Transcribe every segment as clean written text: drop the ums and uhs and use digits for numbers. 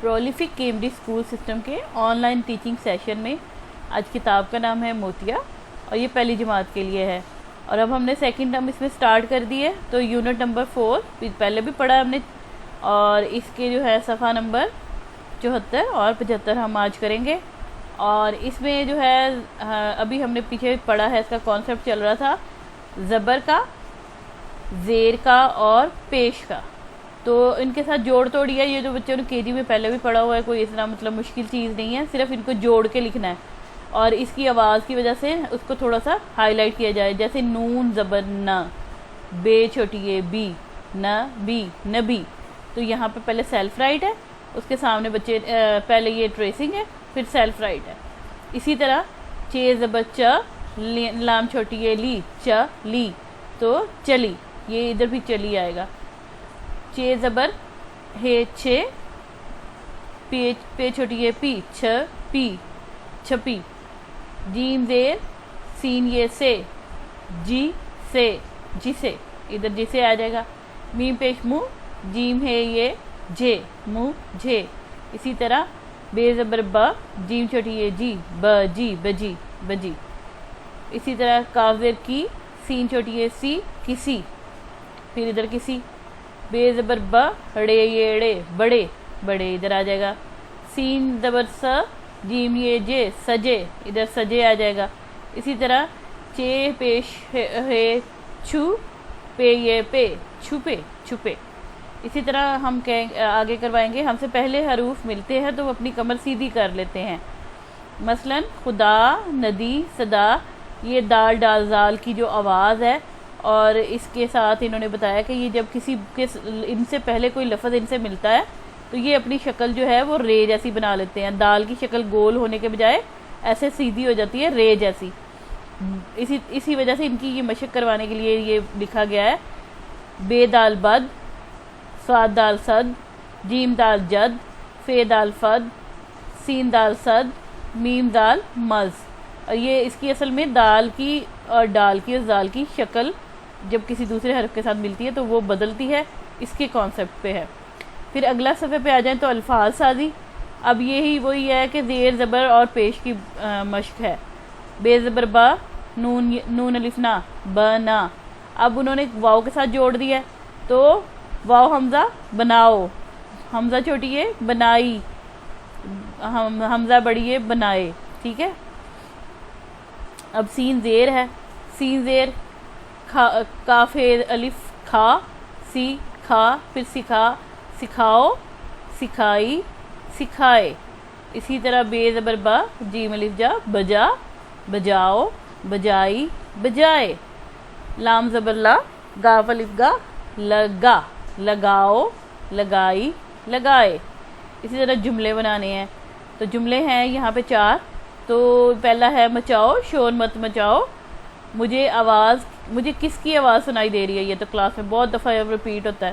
Prolific Cambridge school system کے on line teaching session میں آج کتاب کا نام ہے موتیا اور یہ پہلی جماعت کے لیے ہے. اور اب ہم نے سیکنڈ ٹرم اس میں سٹارٹ کر دی ہے. تو یونٹ نمبر 4 پہلے بھی پڑھا ہم نے اور اس کے جو ہے صفحہ نمبر 74 اور 75 ہم آج کریں گے. اور اس میں جو ہے ابھی ہم نے پیچھے پڑھا ہے، اس کا کانسیپٹ چل رہا تھا زبر کا، زیر کا اور پیش کا. تو ان کے ساتھ جوڑ توڑ ہے، یہ جو بچوں نے کے جی میں پہلے بھی پڑھا ہوا ہے، کوئی اتنا مطلب مشکل چیز نہیں ہے، صرف ان کو جوڑ کے لکھنا ہے. اور اس کی آواز کی وجہ سے اس کو تھوڑا سا ہائی لائٹ کیا جائے، جیسے نون زبر نہ، بے چھوٹی ہے بی، نہ بی نبی. تو یہاں پہ پہلے سیلف رائٹ ہے، اس کے سامنے بچے پہلے یہ ٹریسنگ ہے، پھر سیلف رائٹ ہے. اسی طرح چے زبر چ، لام چھوٹی ہے لی، چ لی تو چلی، یہ ادھر بھی چلی آئے گا. چے زبر ہے چھ، پے چھوٹی ہے پی، چھ پی چھپی. جیم زیر سین یہ سے، جی سے جسے، ادھر جسے آ جائے گا. میم پیش منہ، جیم ہے یہ جے، منہ جھے. اسی طرح بے زبر با، جیم چھوٹی ہے جی، بجی بجی بجی. اسی طرح کاف زیر کی، سین چھوٹی ہے سی، کسی، پھر ادھر کسی. بے زبر با، ڑے یہ ڑے، بڑے بڑے، ادھر آ جائے گا. سین زبر سا، جیم یہ جے، سجے، ادھر سجے آ جائے گا. اسی طرح چے پیش ہے چھو، پے یہ پے، چھپے چھپے. اسی طرح ہم آگے کروائیں گے. ہم سے پہلے حروف ملتے ہیں تو وہ اپنی کمر سیدھی کر لیتے ہیں. مثلا خدا، ندی، صدا، یہ دال ڈال زال کی جو آواز ہے. اور اس کے ساتھ انہوں نے بتایا کہ یہ جب کسی کے ان سے پہلے کوئی لفظ ان سے ملتا ہے تو یہ اپنی شکل جو ہے وہ رے جیسی بنا لیتے ہیں. دال کی شکل گول ہونے کے بجائے ایسے سیدھی ہو جاتی ہے، رے جیسی. اسی وجہ سے ان کی یہ مشق کروانے کے لیے یہ لکھا گیا ہے. بے دال بد، صاد دال صد، جیم دال جد، فے دال فد، سین دال صد، میم دال مز. اور یہ اس کی اصل میں دال کی اور ڈال کی اور زال کی شکل جب کسی دوسرے حرف کے ساتھ ملتی ہے تو وہ بدلتی ہے، اس کے کانسیپٹ پہ ہے. پھر اگلا صفحے پہ آ جائیں تو الفاظ سازی. اب یہی وہی ہے کہ زیر زبر اور پیش کی مشق ہے. بے زبر با، نون الف نا، بنا. اب انہوں نے واؤ کے ساتھ جوڑ دیا ہے تو واؤ حمزہ بناؤ، حمزہ چھوٹی ہے بنائی، حمزہ بڑی ہے بنائے. ٹھیک ہے. اب سین زیر ہے، سین زیر کاف الف کھا، سی کھا، پھر سکھا، سکھاؤ، سکھائی، سکھائے. اسی طرح بے زبر با، جیم الف جا، بجا، بجاؤ، بجائی، بجائے. لام زبر لا، گاف الف گا، لگا، لگاؤ، لگائی، لگائے. اسی طرح جملے بنانے ہیں تو جملے ہیں یہاں پہ 4. تو پہلا ہے مچاؤ، شور مت مچاؤ. مجھے کس کی آواز سنائی دے رہی ہے. یہ تو کلاس میں بہت دفعہ ریپیٹ ہوتا ہے.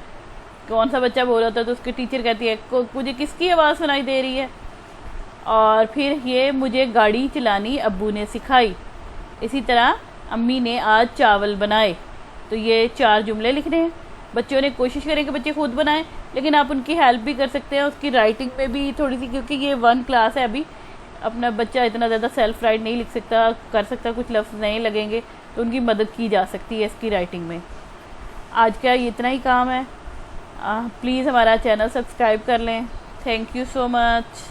کون سا بچہ بول رہا ہوتا ہے تو اس کی ٹیچر کہتی ہے مجھے کس کی آواز سنائی دے رہی ہے. اور پھر یہ مجھے گاڑی چلانی ابو نے سکھائی. اسی طرح امی نے آج چاول بنائے. تو یہ 4 جملے لکھنے ہیں. بچوں نے کوشش کریں کہ بچے خود بنائیں، لیکن آپ ان کی ہیلپ بھی کر سکتے ہیں اس کی رائٹنگ میں بھی تھوڑی سی، کیونکہ یہ 1 کلاس ہے. ابھی اپنا بچہ اتنا زیادہ سیلف رائٹ نہیں لکھ سکتا، کر سکتا، کچھ لفظ نہیں لگیں گے تو ان کی مدد کی جا سکتی ہے اس کی رائٹنگ میں. آج کا اتنا ہی کام ہے. پلیز ہمارا چینل سبسکرائب کر لیں. Thank you so much.